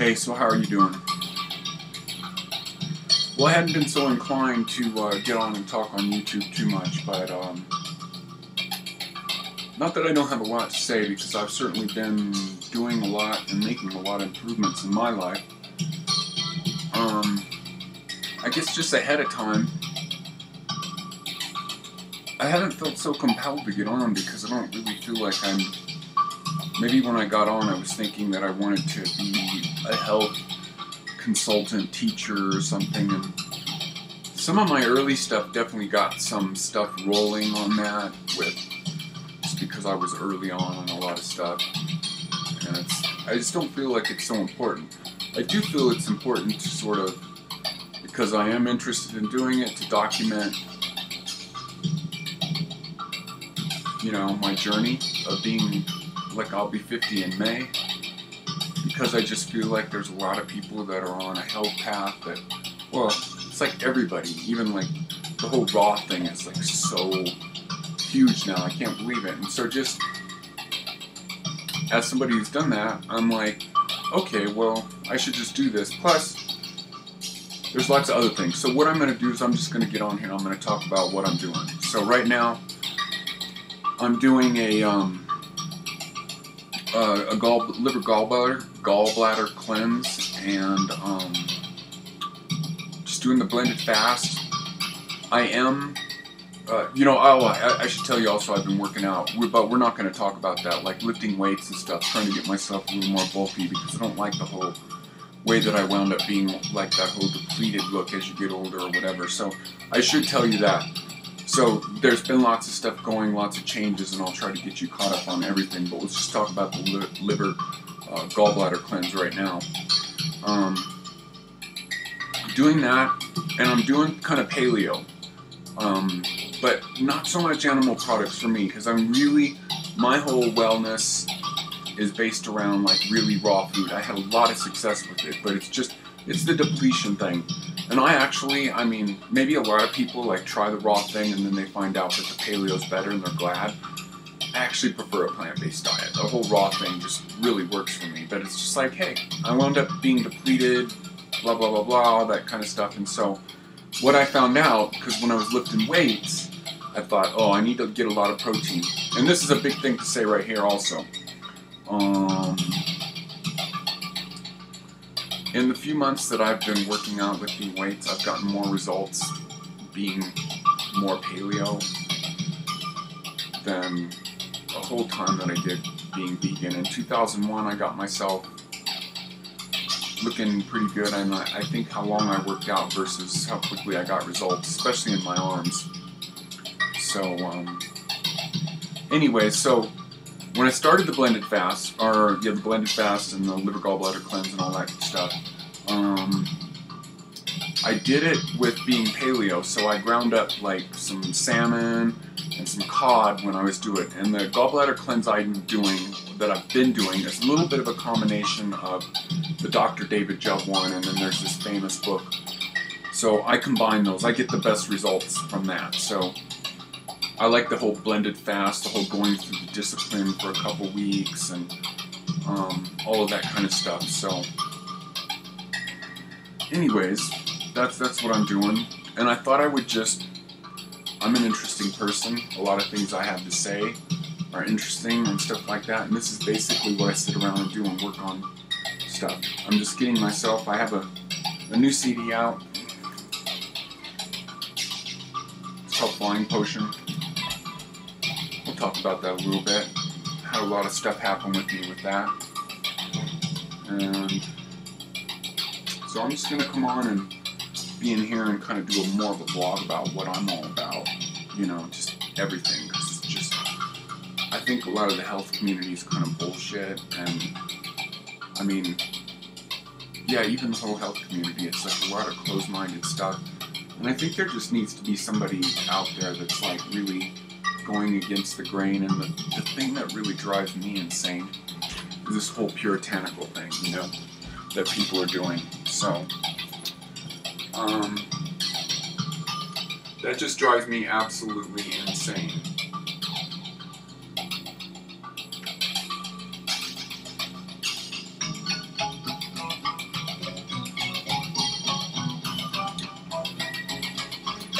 Hey, so how are you doing? Well, I hadn't been so inclined to get on and talk on YouTube too much, but not that I don't have a lot to say, because I've certainly been doing a lot and making a lot of improvements in my life. I guess just ahead of time, I haven't felt so compelled to get on because I don't really feel like I'm... Maybe when I got on, I was thinking that I wanted to be a health consultant, teacher, or something. And some of my early stuff definitely got some stuff rolling on that, with just because I was early on a lot of stuff. And I just don't feel like it's so important. I do feel it's important to sort of, because I am interested in doing it, to document, you know, my journey of being, like, I'll be 50 in May, because I just feel like there's a lot of people that are on a health path that, well, it's like everybody, even like the whole raw thing is like so huge now, I can't believe it. And so just as somebody who's done that, I'm like, okay, well, I should just do this. Plus, there's lots of other things. So what I'm going to do is I'm just going to get on here and I'm going to talk about what I'm doing. So right now, I'm doing a liver gallbladder cleanse, and just doing the blended fast. I am, you know, I should tell you also I've been working out, but we're not going to talk about that, like lifting weights and stuff, trying to get myself a little more bulky, because I don't like the whole way that I wound up being, like that whole depleted look as you get older or whatever. So I should tell you that. So there's been lots of stuff going, lots of changes, and I'll try to get you caught up on everything, but let's just talk about the liver gallbladder cleanse right now. Doing that, and I'm doing kind of paleo, but not so much animal products for me, because I'm really, my whole wellness is based around like really raw food. I had a lot of success with it, but it's the depletion thing. And I mean, maybe a lot of people like try the raw thing and then they find out that the paleo's better and they're glad. I actually prefer a plant-based diet. The whole raw thing just really works for me. But it's just like, hey, I wound up being depleted, blah, blah, blah, blah, all that kind of stuff. And so what I found out, because when I was lifting weights, I thought, oh, I need to get a lot of protein. And this is a big thing to say right here also. In the few months that I've been working out lifting weights, I've gotten more results being more paleo than the whole time that I did being vegan. In 2001, I got myself looking pretty good, and I think how long I worked out versus how quickly I got results, especially in my arms. So, anyway, so when I started the blended fast, the blended fast and the liver gallbladder cleanse and all that stuff, I did it with being paleo, so I ground up like some salmon and some cod when I was doing it. And the gallbladder cleanse I've been doing, is a little bit of a combination of the Dr. David Jubb one, and then there's this famous book. So I combine those. I get the best results from that. So I like the whole blended fast, the whole going through the discipline for a couple weeks, and all of that kind of stuff. So, anyways, that's what I'm doing. And I thought I would I'm an interesting person. A lot of things I have to say are interesting and stuff like that. And this is basically what I sit around and do and work on stuff. I'm just getting myself, I have a new CD out. It's called Flying Potion. We'll talk about that a little bit. Had a lot of stuff happen with me with that. And so I'm just going to come on and be in here and kind of do more of a vlog about what I'm all about. You know, just everything. Because it's just, I think a lot of the health community is kind of bullshit. And, I mean, yeah, even the whole health community, it's like a lot of closed-minded stuff. And I think there just needs to be somebody out there that's like really going against the grain. And the thing that really drives me insane is this whole puritanical thing, you know, that people are doing. So, that just drives me absolutely insane.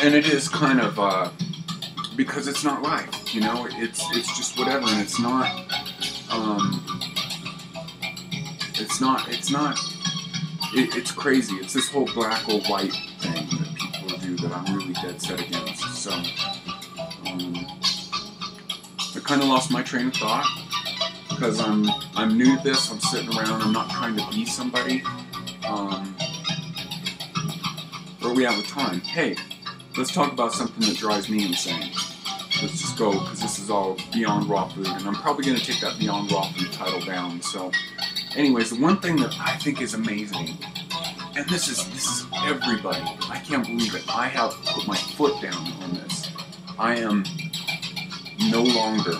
And it is kind of, because it's not life, you know, it's just whatever, and it's not, it's crazy. It's this whole black or white thing that people do that I'm really dead set against. So, I kind of lost my train of thought, because I'm new to this, I'm sitting around, I'm not trying to be somebody, where we have the time. Hey, let's talk about something that drives me insane. Let's just go, because this is all Beyond Raw Food, and I'm probably going to take that Beyond Raw Food title down. So, anyways, the one thing that I think is amazing, and this is everybody, I can't believe it, I have put my foot down on this. I am no longer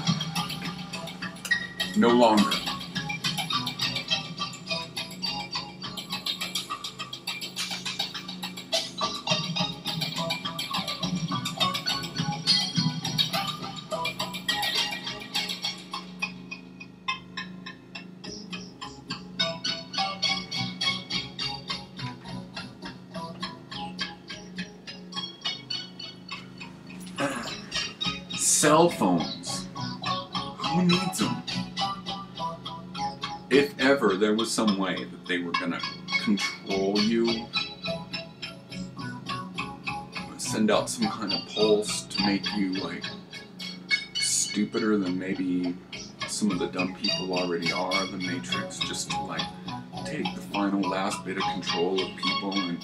cell phones. Who needs them? If ever there was some way that they were gonna control you, send out some kind of pulse to make you like stupider than maybe some of the dumb people already are, the Matrix, just to like take the final last bit of control of people and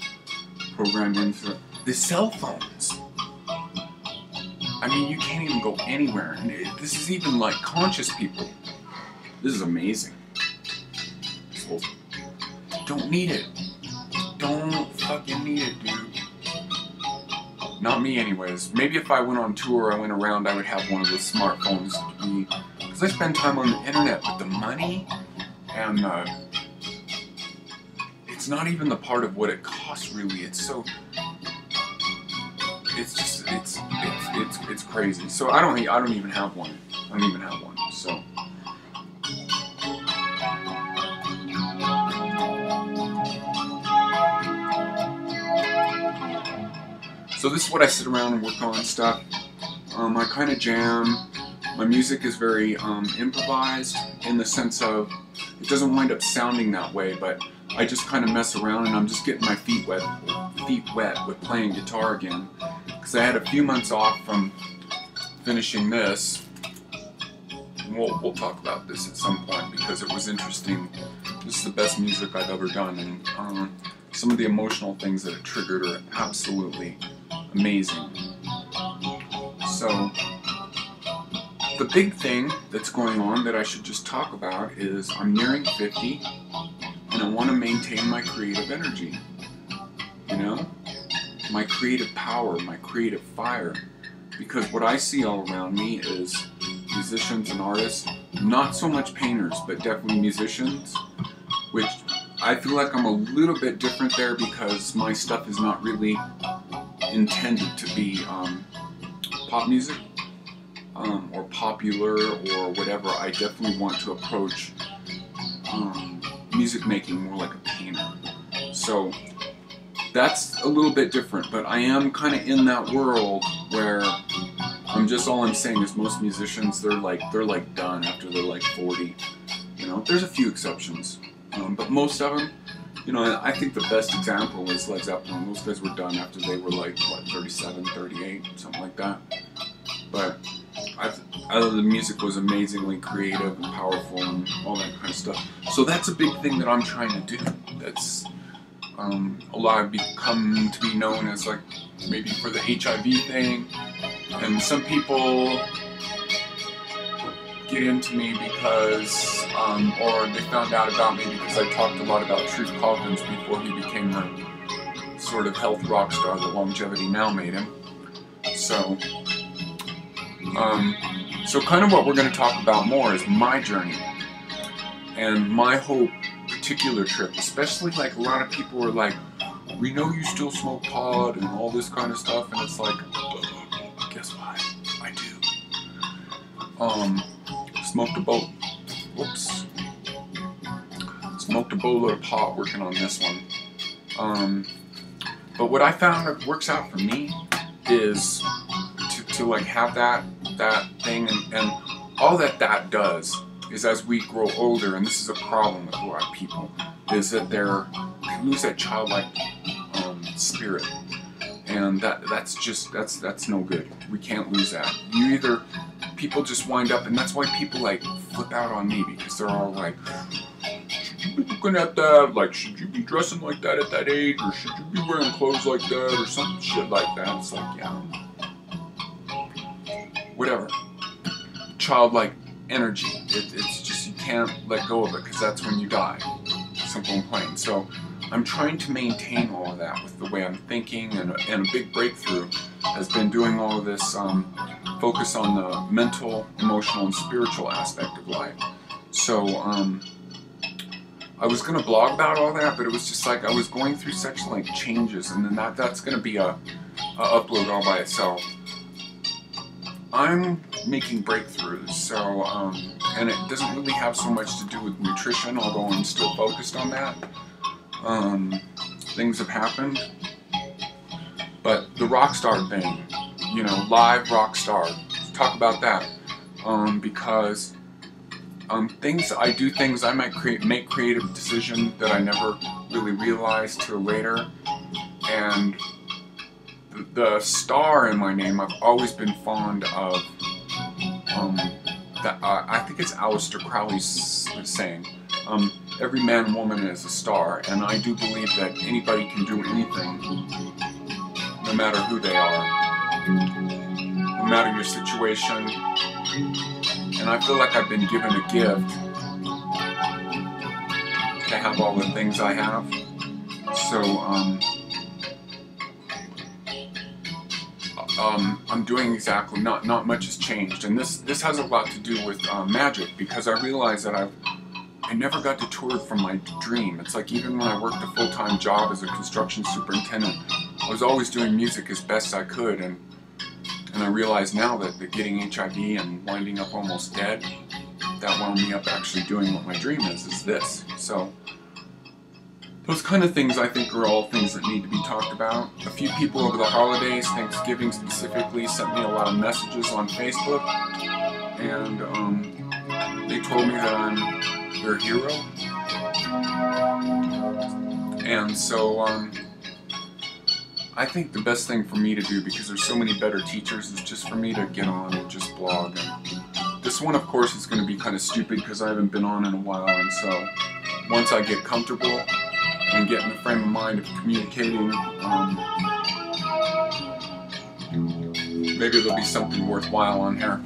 program them through the cell phones. I mean, you can't even go anywhere. And this is even like conscious people. This is amazing. So, don't need it. Don't fucking need it, dude. Not me anyways. Maybe if I went on tour, I went around, I would have one of those smartphones to be, because I spend time on the internet, but the money and it's not even the part of what it costs really. It's so, it's just, it's crazy. So I don't even have one. I don't even have one. So. So this is what I sit around and work on and stuff. I kind of jam. My music is very improvised in the sense of it doesn't wind up sounding that way, but I just kind of mess around and I'm just getting my feet wet with playing guitar again. Because I had a few months off from finishing this. We'll talk about this at some point because it was interesting. This is the best music I've ever done, and some of the emotional things that it triggered are absolutely amazing. So the big thing that's going on that I should just talk about is I'm nearing 50 and I want to maintain my creative energy, you know, my creative power, my creative fire, because what I see all around me is musicians and artists, not so much painters, but definitely musicians, which I feel like I'm a little bit different there because my stuff is not really intended to be pop music or popular or whatever. I definitely want to approach music making more like a painter. So that's a little bit different, but I am kind of in that world where all I'm saying is most musicians, they're like done after they're like 40. You know, there's a few exceptions, but most of them, you know, I think the best example is Led Zeppelin. Those guys were done after they were like, what, 37, 38, something like that. But the music was amazingly creative and powerful and all that kind of stuff. So that's a big thing that I'm trying to do. That's a lot of become to be known as like maybe for the HIV thing. And some people get into me because, or they found out about me because I talked a lot about Truth Calkins before he became the sort of health rock star that Longevity Now made him. So, kind of what we're going to talk about more is my journey and my whole particular trip, especially like a lot of people are like, we know you still smoke pot and all this kind of stuff, and it's like, guess what? I do. Smoked a boatload of pot working on this one. But what I found that works out for me is to like have that thing, and all that does is, as we grow older, and this is a problem with a lot of people, is that they lose that childlike spirit, and that's no good. We can't lose that. People just wind up, and that's why people like flip out on me, because they're all like, should you be looking at that? Like, should you be dressing like that at that age? Or should you be wearing clothes like that? Or some shit like that. It's like, yeah. Whatever. Childlike energy. It's just, you can't let go of it, because that's when you die. Simple and plain. So I'm trying to maintain all of that with the way I'm thinking, and a big breakthrough has been doing all of this focus on the mental, emotional, and spiritual aspect of life. So I was going to blog about all that, but it was just like I was going through such like changes, and then that's going to be a upload all by itself. I'm making breakthroughs, so and it doesn't really have so much to do with nutrition, although I'm still focused on that. Things have happened, but the rock star thing, you know, live rock star, let's talk about that, because I do things, I might make creative decisions that I never really realized till later, and the star in my name, I've always been fond of, I think it's Aleister Crowley's saying, every man and woman is a star, and I do believe that anybody can do anything, no matter who they are, no matter your situation, and I feel like I've been given a gift to have all the things I have, so I'm doing exactly, not much has changed, and this has a lot to do with magic, because I realized that I never got to tour from my dream. It's like, even when I worked a full-time job as a construction superintendent, I was always doing music as best I could, and I realize now that getting HIV and winding up almost dead, that wound me up actually doing what my dream is this. So those kind of things, I think, are all things that need to be talked about. A few people over the holidays, Thanksgiving specifically, sent me a lot of messages on Facebook, and they told me that I'm their hero. And so I think the best thing for me to do, because there's so many better teachers, is just for me to get on and just blog. And this one, of course, is going to be kind of stupid because I haven't been on in a while, and so once I get comfortable and get in the frame of mind of communicating, maybe there'll be something worthwhile on here.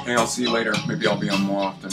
Hey, I'll see you later. Maybe I'll be on more often.